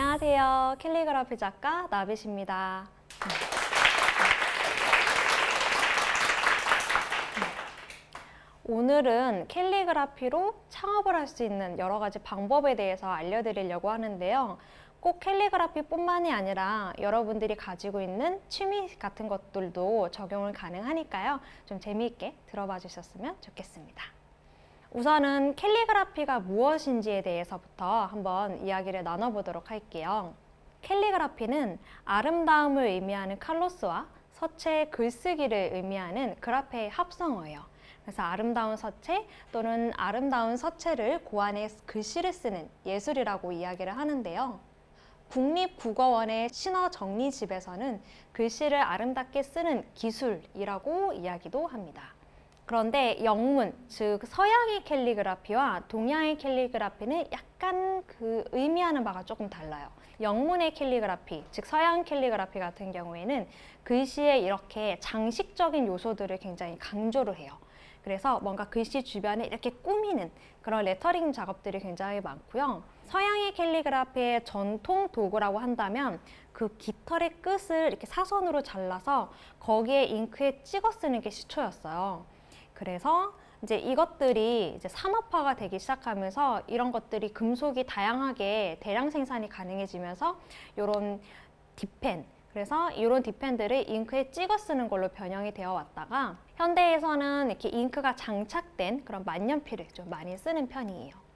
안녕하세요. 캘리그라피 작가 나빗입니다. 오늘은 캘리그라피로 창업을 할 수 있는 여러 가지 방법에 대해서 알려드리려고 하는데요. 꼭 캘리그라피 뿐만이 아니라 여러분들이 가지고 있는 취미 같은 것들도 적용을 가능하니까요. 좀 재미있게 들어봐 주셨으면 좋겠습니다. 우선은 캘리그라피가 무엇인지에 대해서부터 한번 이야기를 나눠보도록 할게요. 캘리그라피는 아름다움을 의미하는 칼로스와 서체의 글쓰기를 의미하는 그라페의 합성어예요. 그래서 아름다운 서체 또는 아름다운 서체를 고안해 글씨를 쓰는 예술이라고 이야기를 하는데요. 국립국어원의 신어정리집에서는 글씨를 아름답게 쓰는 기술이라고 이야기도 합니다. 그런데 영문, 즉 서양의 캘리그라피와 동양의 캘리그라피는 약간 의미하는 바가 조금 달라요. 영문의 캘리그라피, 즉 서양 캘리그라피 같은 경우에는 글씨에 이렇게 장식적인 요소들을 굉장히 강조를 해요. 그래서 뭔가 글씨 주변에 이렇게 꾸미는 그런 레터링 작업들이 굉장히 많고요. 서양의 캘리그라피의 전통 도구라고 한다면 그 깃털의 끝을 이렇게 사선으로 잘라서 거기에 잉크에 찍어 쓰는 게 시초였어요. 그래서 이제 이것들이 이제 산업화가 되기 시작하면서 이런 것들이 금속이 다양하게 대량 생산이 가능해지면서 이런 딥펜, 그래서 이런 딥펜들을 잉크에 찍어 쓰는 걸로 변형이 되어 왔다가 현대에서는 이렇게 잉크가 장착된 그런 만년필을 좀 많이 쓰는 편이에요.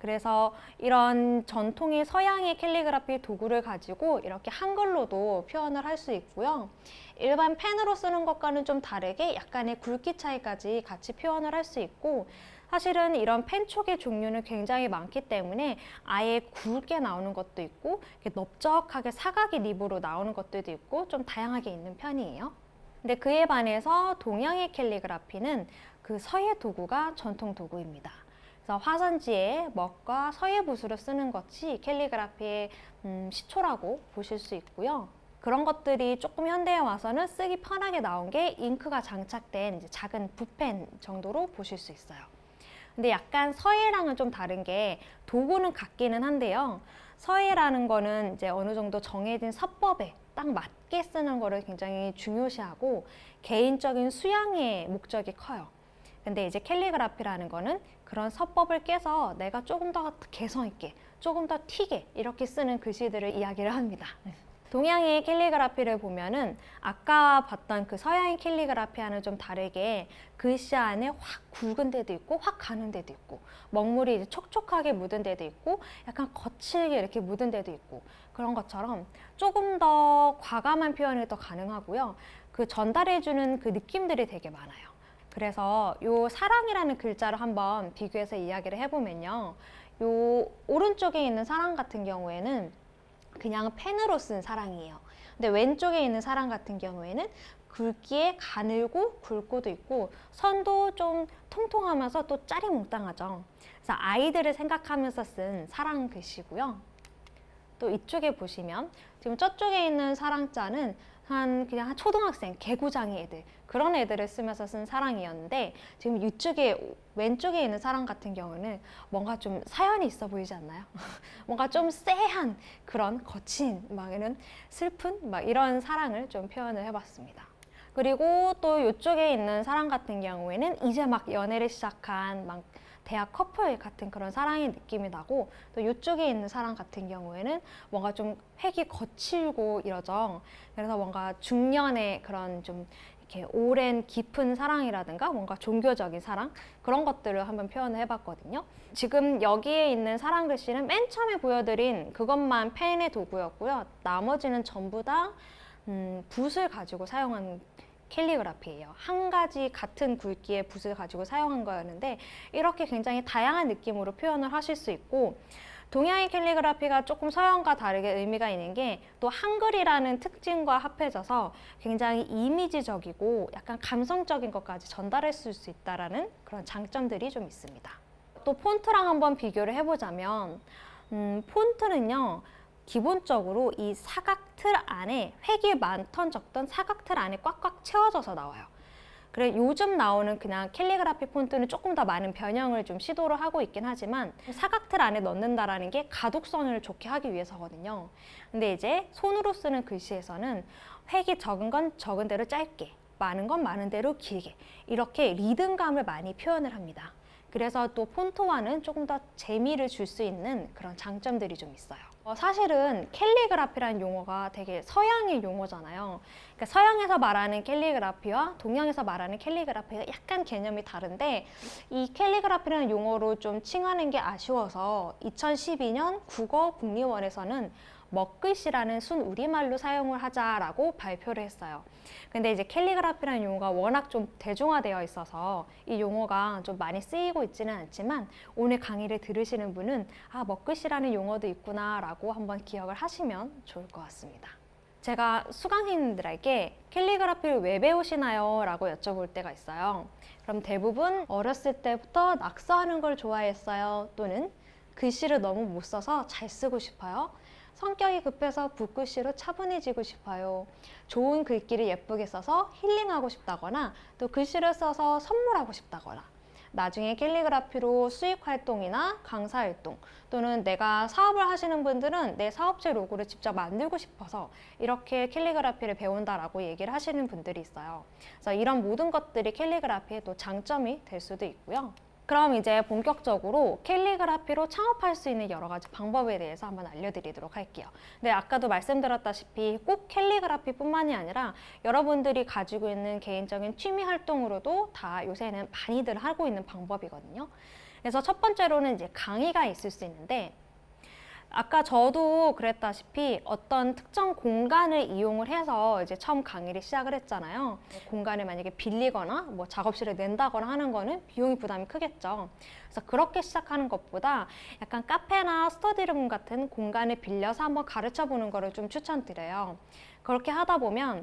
그래서 이런 전통의 서양의 캘리그라피 도구를 가지고 이렇게 한글로도 표현을 할 수 있고요. 일반 펜으로 쓰는 것과는 좀 다르게 약간의 굵기 차이까지 같이 표현을 할 수 있고, 사실은 이런 펜촉의 종류는 굉장히 많기 때문에 아예 굵게 나오는 것도 있고 이렇게 넓적하게 사각의 립으로 나오는 것들도 있고 좀 다양하게 있는 편이에요. 근데 그에 반해서 동양의 캘리그라피는 그 서예 도구가 전통 도구입니다. 그래서 화선지에 먹과 서예 붓으로 쓰는 것이 캘리그라피의 시초라고 보실 수 있고요. 그런 것들이 조금 현대에 와서는 쓰기 편하게 나온 게 잉크가 장착된 이제 작은 붓펜 정도로 보실 수 있어요. 근데 약간 서예랑은 좀 다른 게 도구는 같기는 한데요. 서예라는 거는 이제 어느 정도 정해진 서법에 딱 맞게 쓰는 거를 굉장히 중요시하고 개인적인 수양의 목적이 커요. 근데 이제 캘리그라피라는 거는 그런 서법을 깨서 내가 조금 더 개성 있게, 조금 더 튀게 이렇게 쓰는 글씨들을 이야기를 합니다. 동양의 캘리그라피를 보면은 아까 봤던 그 서양의 캘리그라피와는 좀 다르게 글씨 안에 확 굵은 데도 있고 확 가는 데도 있고 먹물이 이제 촉촉하게 묻은 데도 있고 약간 거칠게 이렇게 묻은 데도 있고 그런 것처럼 조금 더 과감한 표현이 더 가능하고요. 그 전달해주는 그 느낌들이 되게 많아요. 그래서 요 사랑이라는 글자를 한번 비교해서 이야기를 해보면요. 요 오른쪽에 있는 사랑 같은 경우에는 그냥 펜으로 쓴 사랑이에요. 근데 왼쪽에 있는 사랑 같은 경우에는 굵기에 가늘고 굵고도 있고 선도 좀 통통하면서 또 짜리몽땅하죠. 그래서 아이들을 생각하면서 쓴 사랑 글씨고요. 또 이쪽에 보시면 지금 저쪽에 있는 사랑자는 그냥 한 초등학생, 개구장이 애들 그런 애들을 쓰면서 쓴 사랑이었는데 지금 이쪽에 왼쪽에 있는 사랑 같은 경우는 뭔가 좀 사연이 있어 보이지 않나요? 뭔가 좀 쎄한 그런 거친 막 이런 슬픈 막 이런 사랑을 좀 표현을 해봤습니다. 그리고 또 이쪽에 있는 사랑 같은 경우에는 이제 막 연애를 시작한 막 대학 커플 같은 그런 사랑의 느낌이 나고 또 이쪽에 있는 사랑 같은 경우에는 뭔가 좀 획이 거칠고 이러죠. 그래서 뭔가 중년의 그런 좀 이렇게 오랜 깊은 사랑이라든가 뭔가 종교적인 사랑 그런 것들을 한번 표현을 해봤거든요. 지금 여기에 있는 사랑 글씨는 맨 처음에 보여드린 그것만 펜의 도구였고요. 나머지는 전부 다 붓을 가지고 사용한 캘리그라피예요. 한 가지 같은 굵기의 붓을 가지고 사용한 거였는데 이렇게 굉장히 다양한 느낌으로 표현을 하실 수 있고 동양의 캘리그라피가 조금 서양과 다르게 의미가 있는 게 또 한글이라는 특징과 합해져서 굉장히 이미지적이고 약간 감성적인 것까지 전달할 수 있다는 그런 장점들이 좀 있습니다. 또 폰트랑 한번 비교를 해보자면 폰트는요. 기본적으로 이 사각틀 안에 획이 많던 적던 사각틀 안에 꽉꽉 채워져서 나와요. 그래 요즘 나오는 그냥 캘리그라피 폰트는 조금 더 많은 변형을 좀 시도를 하고 있긴 하지만 사각틀 안에 넣는다라는 게 가독성을 좋게 하기 위해서거든요. 근데 이제 손으로 쓰는 글씨에서는 획이 적은 건 적은 대로 짧게, 많은 건 많은 대로 길게 이렇게 리듬감을 많이 표현을 합니다. 그래서 또 폰트와는 조금 더 재미를 줄 수 있는 그런 장점들이 좀 있어요. 사실은 캘리그라피라는 용어가 되게 서양의 용어잖아요. 그러니까 서양에서 말하는 캘리그라피와 동양에서 말하는 캘리그라피가 약간 개념이 다른데 이 캘리그라피라는 용어로 좀 칭하는 게 아쉬워서 2012년 국어국리원에서는 먹글씨라는 순우리말로 사용을 하자라고 발표를 했어요. 근데 이제 캘리그라피라는 용어가 워낙 좀 대중화되어 있어서 이 용어가 좀 많이 쓰이고 있지는 않지만 오늘 강의를 들으시는 분은 아, 먹글씨라는 용어도 있구나 라고 한번 기억을 하시면 좋을 것 같습니다. 제가 수강생님들에게 캘리그라피를 왜 배우시나요? 라고 여쭤볼 때가 있어요. 그럼 대부분 어렸을 때부터 낙서하는 걸 좋아했어요. 또는 글씨를 너무 못 써서 잘 쓰고 싶어요. 성격이 급해서 붓글씨로 차분해지고 싶어요. 좋은 글귀를 예쁘게 써서 힐링하고 싶다거나 또 글씨를 써서 선물하고 싶다거나 나중에 캘리그라피로 수익 활동이나 강사 활동 또는 내가 사업을 하시는 분들은 내 사업체 로고를 직접 만들고 싶어서 이렇게 캘리그라피를 배운다라고 얘기를 하시는 분들이 있어요. 그래서 이런 모든 것들이 캘리그라피의 또 장점이 될 수도 있고요. 그럼 이제 본격적으로 캘리그라피로 창업할 수 있는 여러 가지 방법에 대해서 한번 알려드리도록 할게요. 근데 아까도 말씀드렸다시피 꼭 캘리그라피뿐만이 아니라 여러분들이 가지고 있는 개인적인 취미 활동으로도 다 요새는 많이들 하고 있는 방법이거든요. 그래서 첫 번째로는 이제 강의가 있을 수 있는데 아까 저도 그랬다시피 어떤 특정 공간을 이용을 해서 이제 처음 강의를 시작을 했잖아요. 공간을 만약에 빌리거나 뭐 작업실을 낸다거나 하는 거는 비용이 부담이 크겠죠. 그래서 그렇게 시작하는 것보다 약간 카페나 스터디룸 같은 공간을 빌려서 한번 가르쳐 보는 거를 좀 추천드려요. 그렇게 하다 보면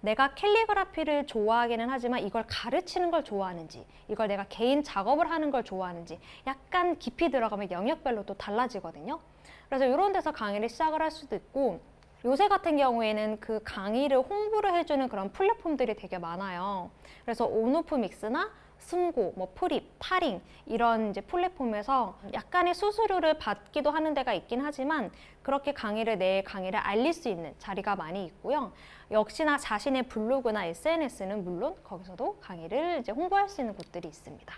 내가 캘리그라피를 좋아하기는 하지만 이걸 가르치는 걸 좋아하는지 이걸 내가 개인 작업을 하는 걸 좋아하는지 약간 깊이 들어가면 영역별로 또 달라지거든요. 그래서 이런 데서 강의를 시작을 할 수도 있고 요새 같은 경우에는 그 강의를 홍보를 해주는 그런 플랫폼들이 되게 많아요. 그래서 온오프 믹스나 승고, 뭐 프립, 타링 이런 이제 플랫폼에서 약간의 수수료를 받기도 하는 데가 있긴 하지만 그렇게 내 강의를 알릴 수 있는 자리가 많이 있고요. 역시나 자신의 블로그나 SNS는 물론 거기서도 강의를 이제 홍보할 수 있는 곳들이 있습니다.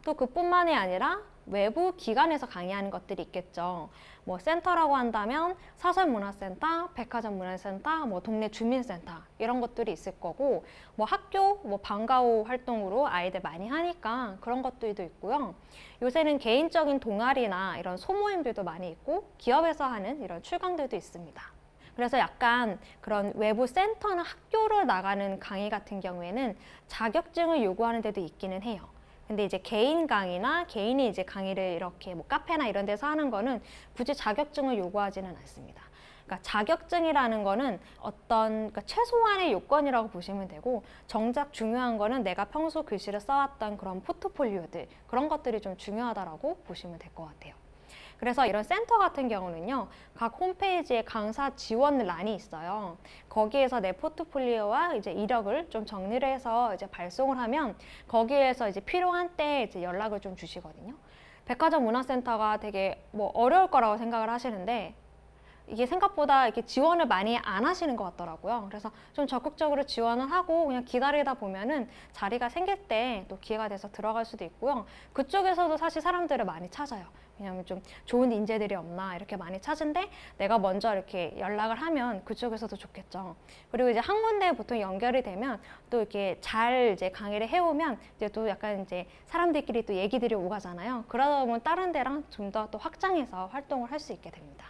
또 그뿐만이 아니라 외부 기관에서 강의하는 것들이 있겠죠. 뭐 센터라고 한다면 사설문화센터, 백화점문화센터, 뭐 동네 주민센터 이런 것들이 있을 거고 뭐 학교, 뭐 방과후 활동으로 아이들 많이 하니까 그런 것들도 있고요. 요새는 개인적인 동아리나 이런 소모임들도 많이 있고 기업에서 하는 이런 출강들도 있습니다. 그래서 약간 그런 외부 센터나 학교로 나가는 강의 같은 경우에는 자격증을 요구하는 데도 있기는 해요. 근데 이제 개인 강의나 개인이 이제 강의를 이렇게 뭐 카페나 이런 데서 하는 거는 굳이 자격증을 요구하지는 않습니다. 그러니까 자격증이라는 거는 그러니까 최소한의 요건이라고 보시면 되고 정작 중요한 거는 내가 평소 글씨를 써왔던 그런 포트폴리오들 그런 것들이 좀 중요하다라고 보시면 될 것 같아요. 그래서 이런 센터 같은 경우는요, 각 홈페이지에 강사 지원 란이 있어요. 거기에서 내 포트폴리오와 이제 이력을 좀 정리를 해서 이제 발송을 하면 거기에서 이제 필요한 때 이제 연락을 좀 주시거든요. 백화점 문화센터가 되게 뭐 어려울 거라고 생각을 하시는데 이게 생각보다 이렇게 지원을 많이 안 하시는 것 같더라고요. 그래서 좀 적극적으로 지원을 하고 그냥 기다리다 보면은 자리가 생길 때 또 기회가 돼서 들어갈 수도 있고요. 그쪽에서도 사실 사람들을 많이 찾아요. 왜냐하면 좀 좋은 인재들이 없나 이렇게 많이 찾은데 내가 먼저 이렇게 연락을 하면 그쪽에서도 좋겠죠. 그리고 이제 한 군데에 보통 연결이 되면 또 이렇게 잘 이제 강의를 해오면 이제 또 약간 이제 사람들끼리 또 얘기들이 오가잖아요. 그러다 보면 다른 데랑 좀 더 또 확장해서 활동을 할 수 있게 됩니다.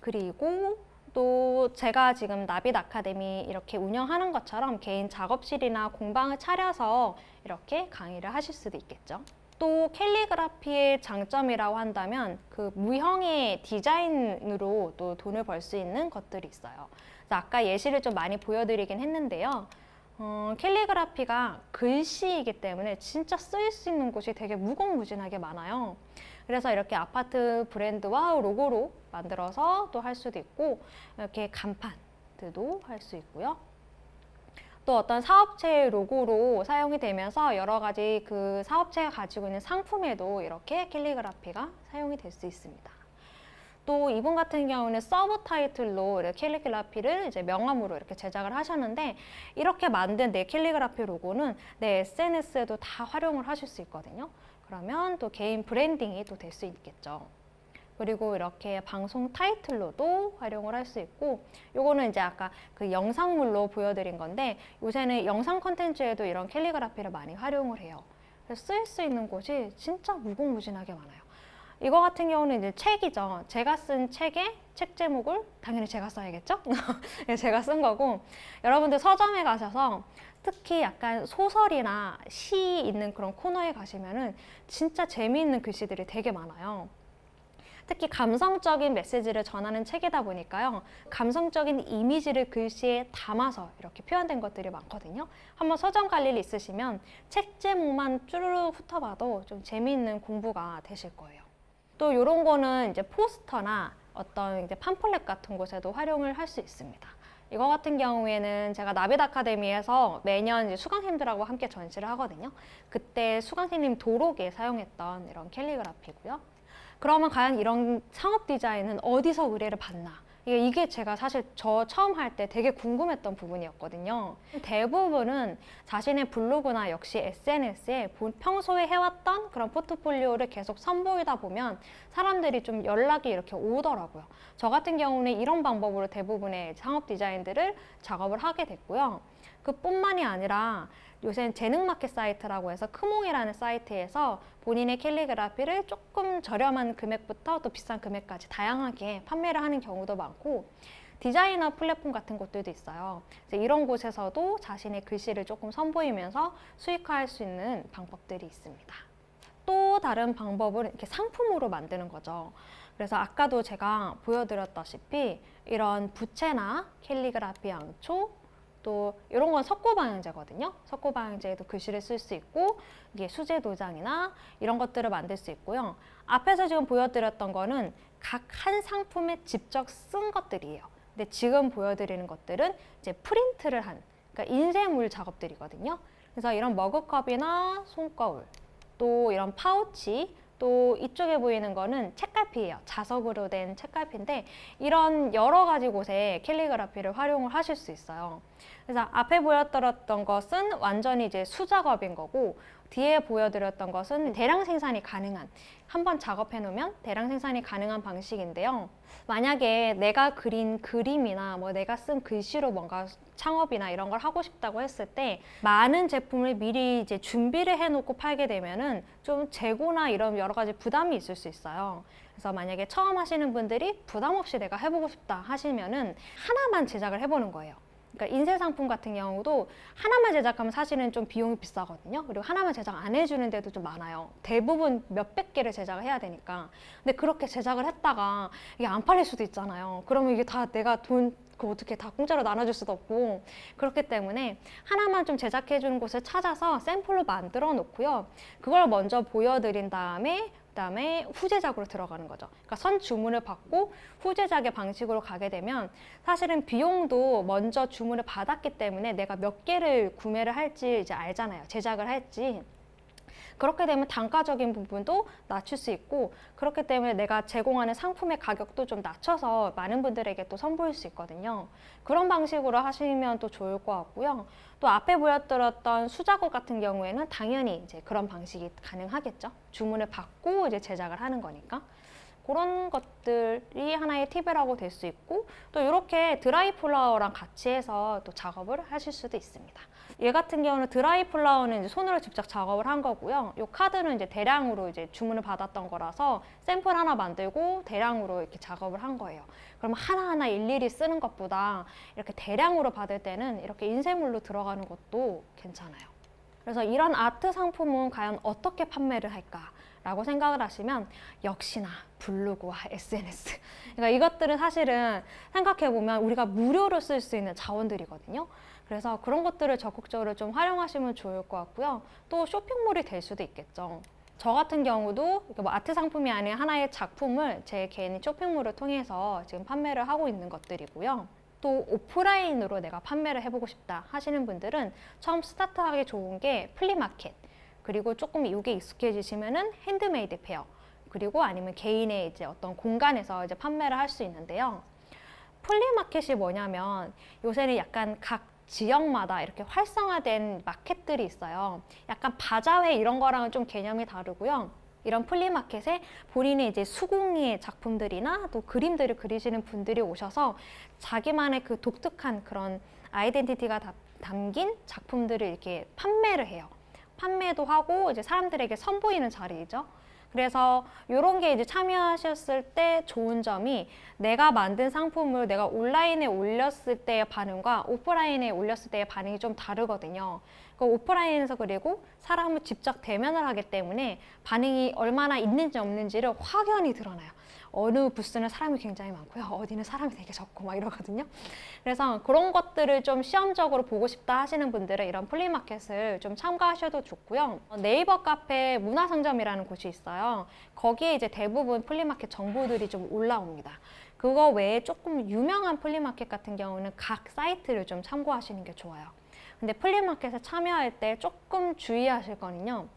그리고 또 제가 지금 나빗 아카데미 이렇게 운영하는 것처럼 개인 작업실이나 공방을 차려서 이렇게 강의를 하실 수도 있겠죠. 또 캘리그라피의 장점이라고 한다면 그 무형의 디자인으로 또 돈을 벌 수 있는 것들이 있어요. 아까 예시를 좀 많이 보여드리긴 했는데요. 캘리그라피가 글씨이기 때문에 진짜 쓰일 수 있는 곳이 되게 무궁무진하게 많아요. 그래서 이렇게 아파트 브랜드와 로고로 만들어서 또 할 수도 있고 이렇게 간판들도 할 수 있고요. 또 어떤 사업체의 로고로 사용이 되면서 여러 가지 그 사업체가 가지고 있는 상품에도 이렇게 캘리그라피가 사용이 될 수 있습니다. 또 이분 같은 경우는 서브 타이틀로 이렇게 캘리그라피를 이제 명함으로 이렇게 제작을 하셨는데, 이렇게 만든 내 캘리그라피 로고는 내 SNS에도 다 활용을 하실 수 있거든요. 그러면 또 개인 브랜딩이 또 될 수 있겠죠. 그리고 이렇게 방송 타이틀로도 활용을 할 수 있고, 요거는 이제 아까 그 영상물로 보여드린 건데, 요새는 영상 콘텐츠에도 이런 캘리그라피를 많이 활용을 해요. 그래서 쓸 수 있는 곳이 진짜 무궁무진하게 많아요. 이거 같은 경우는 이제 책이죠. 제가 쓴 책의 책 제목을 당연히 제가 써야겠죠? 제가 쓴 거고, 여러분들 서점에 가셔서 특히 약간 소설이나 시 있는 그런 코너에 가시면은 진짜 재미있는 글씨들이 되게 많아요. 특히 감성적인 메시지를 전하는 책이다 보니까요, 감성적인 이미지를 글씨에 담아서 이렇게 표현된 것들이 많거든요. 한번 서점 갈 일 있으시면 책 제목만 쭈르륵 훑어봐도 좀 재미있는 공부가 되실 거예요. 또 이런 거는 이제 포스터나 어떤 이제 팜플렛 같은 곳에도 활용을 할 수 있습니다. 이거 같은 경우에는 제가 나빗 아카데미에서 매년 이제 수강생들하고 함께 전시를 하거든요. 그때 수강생님 도록에 사용했던 이런 캘리그라피고요. 그러면 과연 이런 상업 디자인은 어디서 의뢰를 받나? 이게 제가 사실 저 처음 할 때 되게 궁금했던 부분이었거든요. 대부분은 자신의 블로그나 역시 SNS에 평소에 해왔던 그런 포트폴리오를 계속 선보이다 보면 사람들이 좀 연락이 이렇게 오더라고요. 저 같은 경우는 이런 방법으로 대부분의 상업 디자인들을 작업을 하게 됐고요. 그뿐만이 아니라 요새는 재능마켓 사이트라고 해서 크몽이라는 사이트에서 본인의 캘리그라피를 조금 저렴한 금액부터 또 비싼 금액까지 다양하게 판매를 하는 경우도 많고, 디자이너 플랫폼 같은 곳들도 있어요. 이런 곳에서도 자신의 글씨를 조금 선보이면서 수익화할 수 있는 방법들이 있습니다. 또 다른 방법은 이렇게 상품으로 만드는 거죠. 그래서 아까도 제가 보여드렸다시피 이런 부채나 캘리그라피 양초, 또 이런 건 석고방향제거든요. 석고방향제에도 글씨를 쓸 수 있고, 이게 수제 도장이나 이런 것들을 만들 수 있고요. 앞에서 지금 보여드렸던 거는 각 한 상품에 직접 쓴 것들이에요. 근데 지금 보여드리는 것들은 이제 프린트를 한, 그러니까 인쇄물 작업들이거든요. 그래서 이런 머그컵이나 손거울, 또 이런 파우치, 또 이쪽에 보이는 거는 책갈피예요. 자석으로 된 책갈피인데, 이런 여러 가지 곳에 캘리그라피를 활용을 하실 수 있어요. 그래서 앞에 보여드렸던 것은 완전히 이제 수작업인 거고, 뒤에 보여드렸던 것은 대량 생산이 가능한, 한번 작업해 놓으면 대량 생산이 가능한 방식인데요. 만약에 내가 그린 그림이나 뭐 내가 쓴 글씨로 뭔가 창업이나 이런 걸 하고 싶다고 했을 때 많은 제품을 미리 이제 준비를 해놓고 팔게 되면은 좀 재고나 이런 여러 가지 부담이 있을 수 있어요. 그래서 만약에 처음 하시는 분들이 부담 없이 내가 해보고 싶다 하시면은 하나만 제작을 해보는 거예요. 그러니까 인쇄 상품 같은 경우도 하나만 제작하면 사실은 좀 비용이 비싸거든요. 그리고 하나만 제작 안 해주는 데도 좀 많아요. 대부분 몇백 개를 제작을 해야 되니까. 근데 그렇게 제작을 했다가 이게 안 팔릴 수도 있잖아요. 그러면 이게 다 내가 돈 어떻게 다 공짜로 나눠줄 수도 없고, 그렇기 때문에 하나만 좀 제작해 주는 곳을 찾아서 샘플로 만들어 놓고요. 그걸 먼저 보여드린 다음에 그다음에 후제작으로 들어가는 거죠. 그러니까 선 주문을 받고 후제작의 방식으로 가게 되면 사실은 비용도 먼저 주문을 받았기 때문에 내가 몇 개를 구매를 할지 이제 알잖아요. 제작을 할지. 그렇게 되면 단가적인 부분도 낮출 수 있고, 그렇기 때문에 내가 제공하는 상품의 가격도 좀 낮춰서 많은 분들에게 또 선보일 수 있거든요. 그런 방식으로 하시면 또 좋을 것 같고요. 또 앞에 보여드렸던 수작업 같은 경우에는 당연히 이제 그런 방식이 가능하겠죠. 주문을 받고 이제 제작을 하는 거니까. 그런 것들이 하나의 팁이라고 될 수 있고, 또 이렇게 드라이 플라워랑 같이 해서 또 작업을 하실 수도 있습니다. 얘 같은 경우는 드라이 플라워는 이제 손으로 직접 작업을 한 거고요. 이 카드는 이제 대량으로 이제 주문을 받았던 거라서 샘플 하나 만들고 대량으로 이렇게 작업을 한 거예요. 그럼 하나하나 일일이 쓰는 것보다 이렇게 대량으로 받을 때는 이렇게 인쇄물로 들어가는 것도 괜찮아요. 그래서 이런 아트 상품은 과연 어떻게 판매를 할까? 라고 생각을 하시면 역시나 블로그와 SNS, 그러니까 이것들은 사실은 생각해보면 우리가 무료로 쓸 수 있는 자원들이거든요. 그래서 그런 것들을 적극적으로 좀 활용하시면 좋을 것 같고요. 또 쇼핑몰이 될 수도 있겠죠. 저 같은 경우도 뭐 아트 상품이 아닌 하나의 작품을 제 개인 쇼핑몰을 통해서 지금 판매를 하고 있는 것들이고요. 또 오프라인으로 내가 판매를 해보고 싶다 하시는 분들은 처음 스타트하기 좋은 게 플리마켓, 그리고 조금 이게 익숙해지시면은 핸드메이드 페어, 그리고 아니면 개인의 이제 어떤 공간에서 이제 판매를 할 수 있는데요. 플리마켓이 뭐냐면 요새는 약간 각 지역마다 이렇게 활성화된 마켓들이 있어요. 약간 바자회 이런 거랑은 좀 개념이 다르고요. 이런 플리마켓에 본인의 이제 수공예 작품들이나 또 그림들을 그리시는 분들이 오셔서 자기만의 그 독특한 그런 아이덴티티가 담긴 작품들을 이렇게 판매를 해요. 판매도 하고 이제 사람들에게 선보이는 자리이죠. 그래서 이런 게 이제 참여하셨을 때 좋은 점이 내가 만든 상품을 내가 온라인에 올렸을 때의 반응과 오프라인에 올렸을 때의 반응이 좀 다르거든요. 그 오프라인에서 그리고 사람을 직접 대면을 하기 때문에 반응이 얼마나 있는지 없는지를 확연히 드러나요. 어느 부스는 사람이 굉장히 많고요. 어디는 사람이 되게 적고 막 이러거든요. 그래서 그런 것들을 좀 시험적으로 보고 싶다 하시는 분들은 이런 플리마켓을 좀 참가하셔도 좋고요. 네이버 카페 문화상점이라는 곳이 있어요. 거기에 이제 대부분 플리마켓 정보들이 좀 올라옵니다. 그거 외에 조금 유명한 플리마켓 같은 경우는 각 사이트를 좀 참고하시는 게 좋아요. 근데 플리마켓에 참여할 때 조금 주의하실 거는요.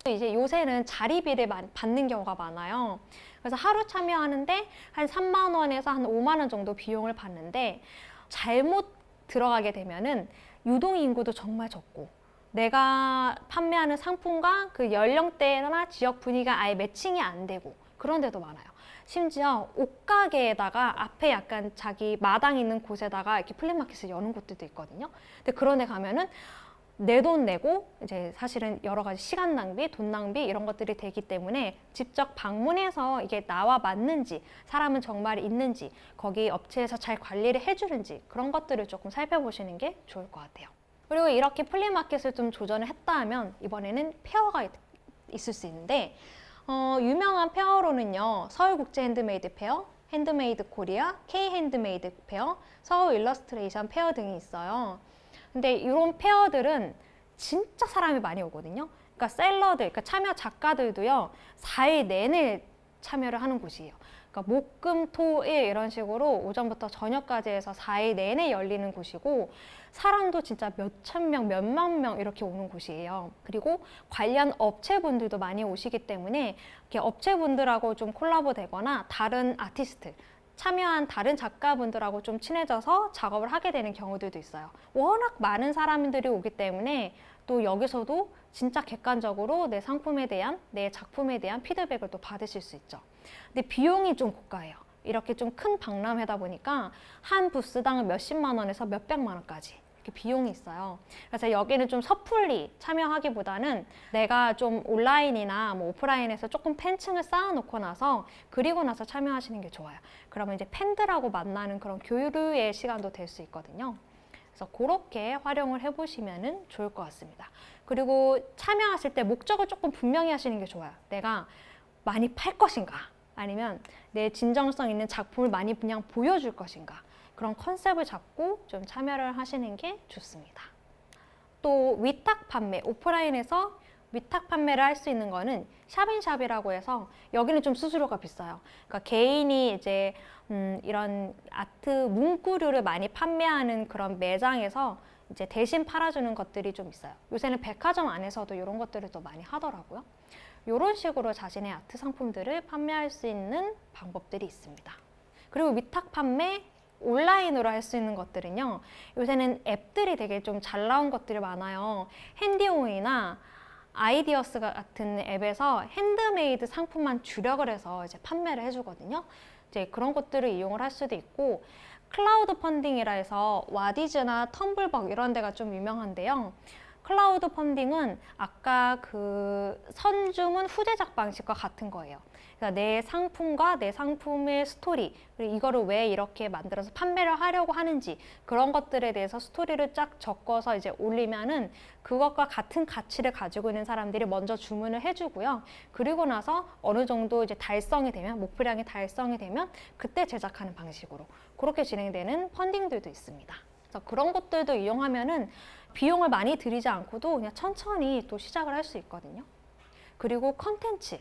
이제 요새는 자리비를 받는 경우가 많아요. 그래서 하루 참여하는데 한 3만 원에서 한 5만 원 정도 비용을 받는데 잘못 들어가게 되면은 유동 인구도 정말 적고 내가 판매하는 상품과 그 연령대나 지역 분위기가 아예 매칭이 안 되고 그런 데도 많아요. 심지어 옷가게에다가 앞에 약간 자기 마당 있는 곳에다가 이렇게 플리마켓을 여는 곳들도 있거든요. 근데 그런 데 가면은 내 돈 내고 이제 사실은 여러 가지 시간 낭비, 돈 낭비 이런 것들이 되기 때문에 직접 방문해서 이게 나와 맞는지, 사람은 정말 있는지, 거기 업체에서 잘 관리를 해주는지 그런 것들을 조금 살펴보시는 게 좋을 것 같아요. 그리고 이렇게 플리마켓을 좀 조전을 했다 하면 이번에는 페어가 있을 수 있는데 유명한 페어로는요. 서울국제 핸드메이드 페어, 핸드메이드 코리아, K 핸드메이드 페어, 서울 일러스트레이션 페어 등이 있어요. 근데 이런 페어들은 진짜 사람이 많이 오거든요. 그러니까 셀러들, 그러니까 참여 작가들도요. 4일 내내 참여를 하는 곳이에요. 그러니까 목, 금, 토, 일 이런 식으로 오전부터 저녁까지 해서 4일 내내 열리는 곳이고 사람도 진짜 몇천 명, 몇만 명 이렇게 오는 곳이에요. 그리고 관련 업체분들도 많이 오시기 때문에 이렇게 업체분들하고 좀 콜라보 되거나 다른 아티스트, 참여한 다른 작가분들하고 좀 친해져서 작업을 하게 되는 경우들도 있어요. 워낙 많은 사람들이 오기 때문에 또 여기서도 진짜 객관적으로 내 상품에 대한, 내 작품에 대한 피드백을 또 받으실 수 있죠. 근데 비용이 좀 고가예요. 이렇게 좀 큰 박람회다 보니까 한 부스당 몇십만 원에서 몇백만 원까지 이렇게 비용이 있어요. 그래서 여기는 좀 섣불리 참여하기보다는 내가 좀 온라인이나 뭐 오프라인에서 조금 팬층을 쌓아놓고 나서 그리고 나서 참여하시는 게 좋아요. 그러면 이제 팬들하고 만나는 그런 교류의 시간도 될 수 있거든요. 그래서 그렇게 활용을 해보시면 좋을 것 같습니다. 그리고 참여하실 때 목적을 조금 분명히 하시는 게 좋아요. 내가 많이 팔 것인가 아니면 내 진정성 있는 작품을 많이 그냥 보여줄 것인가 그런 컨셉을 잡고 좀 참여를 하시는 게 좋습니다. 또 위탁 판매, 오프라인에서 위탁 판매를 할 수 있는 거는 샵인샵이라고 해서 여기는 좀 수수료가 비싸요. 그러니까 개인이 이제 이런 아트 문구류를 많이 판매하는 그런 매장에서 이제 대신 팔아주는 것들이 좀 있어요. 요새는 백화점 안에서도 이런 것들을 또 많이 하더라고요. 이런 식으로 자신의 아트 상품들을 판매할 수 있는 방법들이 있습니다. 그리고 위탁 판매, 온라인으로 할 수 있는 것들은요. 요새는 앱들이 되게 좀 잘 나온 것들이 많아요. 핸디온이나 아이디어스 같은 앱에서 핸드메이드 상품만 주력을 해서 이제 판매를 해주거든요. 이제 그런 것들을 이용을 할 수도 있고 클라우드 펀딩이라 해서 와디즈나 텀블벅 이런 데가 좀 유명한데요. 클라우드 펀딩은 아까 그 선주문 후제작 방식과 같은 거예요. 그러니까 내 상품과 내 상품의 스토리, 그리고 이거를 왜 이렇게 만들어서 판매를 하려고 하는지 그런 것들에 대해서 스토리를 쫙 적어서 이제 올리면은 그것과 같은 가치를 가지고 있는 사람들이 먼저 주문을 해주고요. 그리고 나서 어느 정도 이제 달성이 되면, 목표량이 달성이 되면 그때 제작하는 방식으로 그렇게 진행되는 펀딩들도 있습니다. 그래서 그런 것들도 이용하면은 비용을 많이 들이지 않고도 그냥 천천히 또 시작을 할 수 있거든요. 그리고 컨텐츠.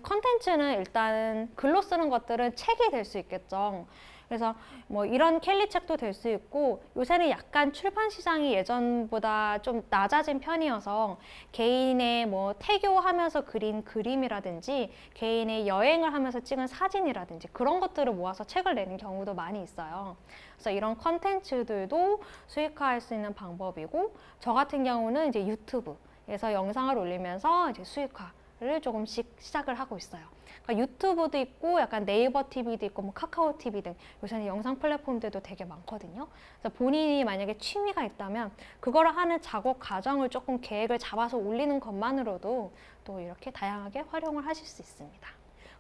컨텐츠는 일단 글로 쓰는 것들은 책이 될 수 있겠죠. 그래서 뭐 이런 켈리 책도 될 수 있고, 요새는 약간 출판 시장이 예전보다 좀 낮아진 편이어서 개인의 뭐 태교하면서 그린 그림이라든지 개인의 여행을 하면서 찍은 사진이라든지 그런 것들을 모아서 책을 내는 경우도 많이 있어요. 그래서 이런 컨텐츠들도 수익화할 수 있는 방법이고, 저 같은 경우는 이제 유튜브에서 영상을 올리면서 이제 수익화를 조금씩 시작을 하고 있어요. 그러니까 유튜브도 있고 약간 네이버 TV도 있고 뭐 카카오 TV 등 요새는 영상 플랫폼들도 되게 많거든요. 그래서 본인이 만약에 취미가 있다면 그거를 하는 작업 과정을 조금 계획을 잡아서 올리는 것만으로도 또 이렇게 다양하게 활용을 하실 수 있습니다.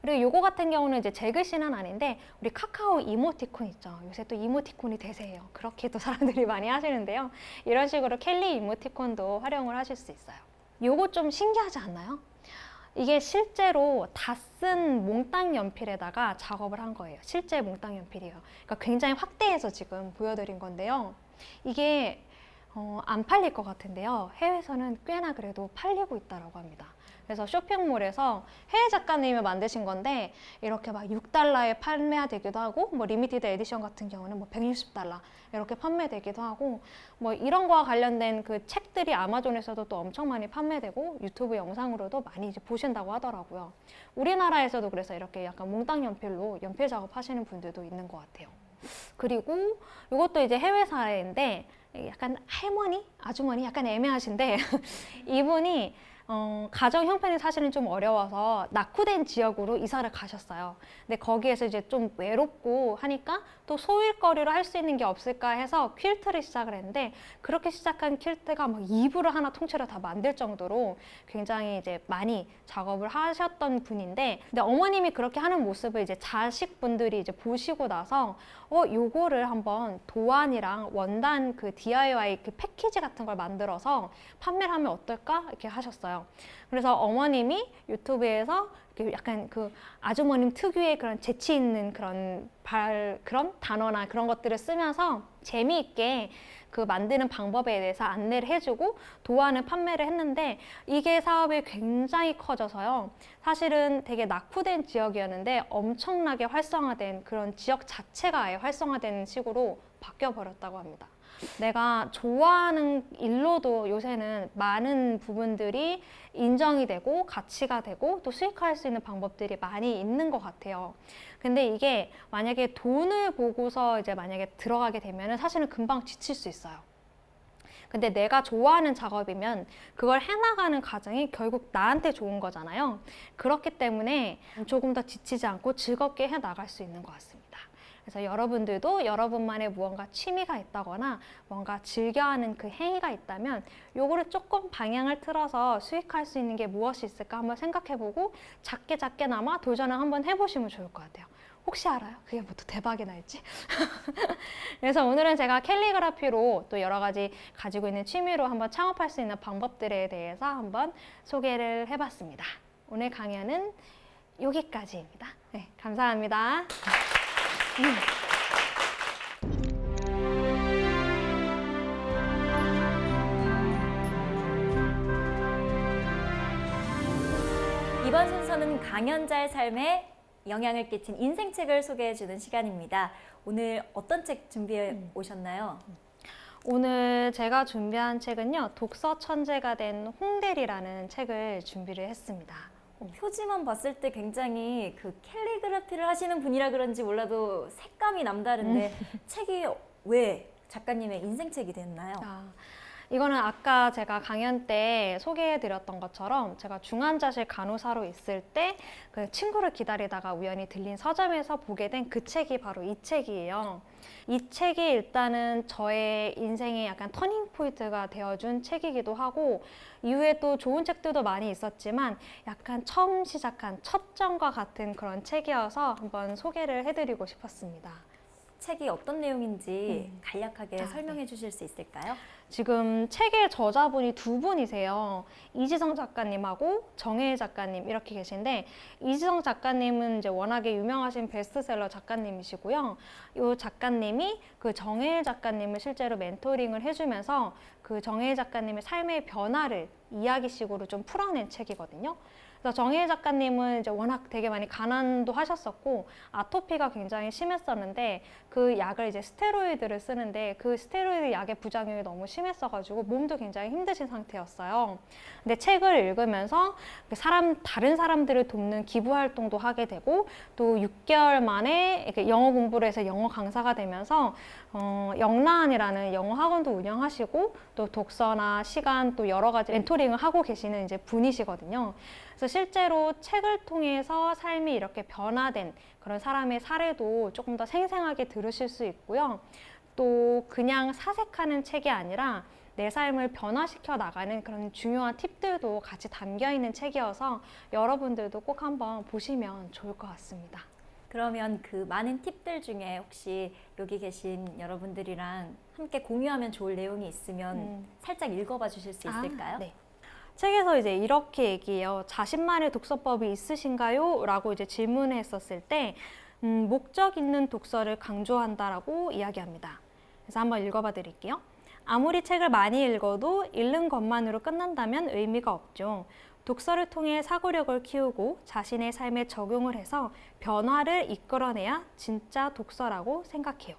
그리고 요거 같은 경우는 이제 제 글씨는 아닌데 우리 카카오 이모티콘 있죠. 요새 또 이모티콘이 대세예요. 그렇게 또 사람들이 많이 하시는데요. 이런 식으로 켈리 이모티콘도 활용을 하실 수 있어요. 요거 좀 신기하지 않나요? 이게 실제로 다 쓴 몽땅 연필에다가 작업을 한 거예요. 실제 몽땅 연필이에요. 그러니까 굉장히 확대해서 지금 보여드린 건데요. 이게 안 팔릴 것 같은데요. 해외에서는 꽤나 그래도 팔리고 있다고 합니다. 그래서 쇼핑몰에서 해외 작가님이 만드신 건데 이렇게 막 6달러에 판매되기도 하고 뭐 리미티드 에디션 같은 경우는 뭐 160달러 이렇게 판매되기도 하고 뭐 이런 거와 관련된 그 책들이 아마존에서도 또 엄청 많이 판매되고 유튜브 영상으로도 많이 이제 보신다고 하더라고요. 우리나라에서도 그래서 이렇게 약간 몽땅 연필로 연필 작업하시는 분들도 있는 것 같아요. 그리고 이것도 이제 해외 사례인데 약간 할머니, 아주머니 약간 애매하신데 이분이 가정 형편이 사실은 좀 어려워서 낙후된 지역으로 이사를 가셨어요. 근데 거기에서 이제 좀 외롭고 하니까 또 소일거리로 할 수 있는 게 없을까 해서 퀼트를 시작을 했는데 그렇게 시작한 퀼트가 막 이불을 하나 통째로 다 만들 정도로 굉장히 이제 많이 작업을 하셨던 분인데 근데 어머님이 그렇게 하는 모습을 이제 자식분들이 이제 보시고 나서 요거를 한번 도안이랑 원단 그 DIY 그 패키지 같은 걸 만들어서 판매를 하면 어떨까 이렇게 하셨어요. 그래서 어머님이 유튜브에서 약간 그 아주머님 특유의 그런 재치 있는 그런 그런 단어나 그런 것들을 쓰면서 재미있게 그 만드는 방법에 대해서 안내를 해주고 도안을 판매를 했는데 이게 사업이 굉장히 커져서요. 사실은 되게 낙후된 지역이었는데 엄청나게 활성화된 그런 지역 자체가 아예 활성화된 식으로 바뀌어 버렸다고 합니다. 내가 좋아하는 일로도 요새는 많은 부분들이 인정이 되고 가치가 되고 또 수익화할 수 있는 방법들이 많이 있는 것 같아요. 근데 이게 만약에 돈을 보고서 이제 만약에 들어가게 되면 사실은 금방 지칠 수 있어요. 근데 내가 좋아하는 작업이면 그걸 해나가는 과정이 결국 나한테 좋은 거잖아요. 그렇기 때문에 조금 더 지치지 않고 즐겁게 해나갈 수 있는 것 같습니다. 그래서 여러분들도 여러분만의 무언가 취미가 있다거나 뭔가 즐겨하는 그 행위가 있다면 요거를 조금 방향을 틀어서 수익할 수 있는 게 무엇이 있을까 한번 생각해보고 작게나마 도전을 한번 해보시면 좋을 것 같아요. 혹시 알아요? 그게 뭐 또 대박이 날지? 그래서 오늘은 제가 캘리그라피로 또 여러 가지 가지고 있는 취미로 한번 창업할 수 있는 방법들에 대해서 한번 소개를 해봤습니다. 오늘 강연은 여기까지입니다. 네, 감사합니다. 이번 순서는 강연자의 삶에 영향을 끼친 인생책을 소개해주는 시간입니다. 오늘 어떤 책 준비해 오셨나요? 오늘 제가 준비한 책은요. 독서 천재가 된 홍대리라는 책을 준비를 했습니다. 표지만 봤을 때 굉장히 그 캘리그라피를 하시는 분이라 그런지 몰라도 색감이 남다른데 책이 왜 작가님의 인생책이 됐나요? 이거는 아까 제가 강연 때 소개해드렸던 것처럼 제가 중환자실 간호사로 있을 때 그 친구를 기다리다가 우연히 들린 서점에서 보게 된 그 책이 바로 이 책이에요. 이 책이 일단은 저의 인생의 약간 터닝 포인트가 되어준 책이기도 하고 이후에 또 좋은 책들도 많이 있었지만 약간 처음 시작한 첫 점과 같은 그런 책이어서 한번 소개를 해드리고 싶었습니다. 책이 어떤 내용인지 간략하게 설명해 주실 수 있을까요? 지금 책의 저자분이 두 분이세요. 이지성 작가님하고 정혜일 작가님 이렇게 계신데 이지성 작가님은 이제 워낙에 유명하신 베스트셀러 작가님이시고요. 이 작가님이 그 정혜일 작가님을 실제로 멘토링을 해주면서 그 정혜일 작가님의 삶의 변화를 이야기식으로 좀 풀어낸 책이거든요. 그래서 그래서 정혜희 작가님은 이제 워낙 되게 많이 가난도 하셨었고 아토피가 굉장히 심했었는데 그 약을 이제 스테로이드를 쓰는데 그 스테로이드 약의 부작용이 너무 심했어가지고 몸도 굉장히 힘드신 상태였어요. 근데 책을 읽으면서 다른 사람들을 돕는 기부 활동도 하게 되고 또 6개월 만에 이렇게 영어 공부를 해서 영어 강사가 되면서 영라한이라는 영어 학원도 운영하시고 또 독서나 시간 또 여러 가지 멘토링을 하고 계시는 이제 분이시거든요. 그래서 실제로 책을 통해서 삶이 이렇게 변화된 그런 사람의 사례도 조금 더 생생하게 들으실 수 있고요. 또 그냥 사색하는 책이 아니라 내 삶을 변화시켜 나가는 그런 중요한 팁들도 같이 담겨 있는 책이어서 여러분들도 꼭 한번 보시면 좋을 것 같습니다. 그러면 그 많은 팁들 중에 혹시 여기 계신 여러분들이랑 함께 공유하면 좋을 내용이 있으면 살짝 읽어봐 주실 수 있을까요? 네. 책에서 이제 이렇게 얘기해요. 자신만의 독서법이 있으신가요? 라고 이제 질문을 했었을 때 목적 있는 독서를 강조한다라고 이야기합니다. 그래서 한번 읽어봐 드릴게요. 아무리 책을 많이 읽어도 읽는 것만으로 끝난다면 의미가 없죠. 독서를 통해 사고력을 키우고 자신의 삶에 적용을 해서 변화를 이끌어내야 진짜 독서라고 생각해요.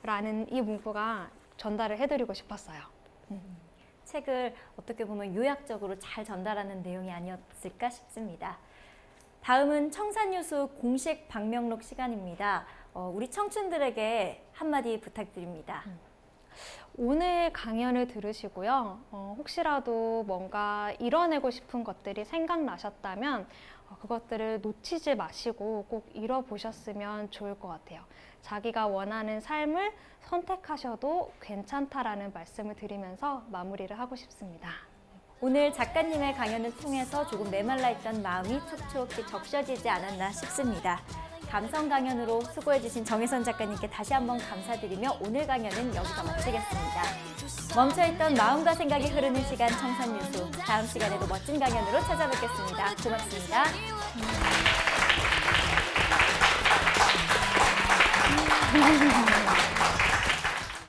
라는 이 문구가 전달을 해드리고 싶었어요. 책을 어떻게 보면 요약적으로 잘 전달하는 내용이 아니었을까 싶습니다. 다음은 청산유수 공식 방명록 시간입니다. 우리 청춘들에게 한마디 부탁드립니다. 오늘 강연을 들으시고요. 혹시라도 뭔가 이뤄내고 싶은 것들이 생각나셨다면 그것들을 놓치지 마시고 꼭 이뤄보셨으면 좋을 것 같아요. 자기가 원하는 삶을 선택하셔도 괜찮다라는 말씀을 드리면서 마무리를 하고 싶습니다. 오늘 작가님의 강연을 통해서 조금 메말라 있던 마음이 촉촉히 적셔지지 않았나 싶습니다. 감성 강연으로 수고해주신 정혜선 작가님께 다시 한번 감사드리며 오늘 강연은 여기서 마치겠습니다. 멈춰있던 마음과 생각이 흐르는 시간 청산유수. 다음 시간에도 멋진 강연으로 찾아뵙겠습니다. 고맙습니다.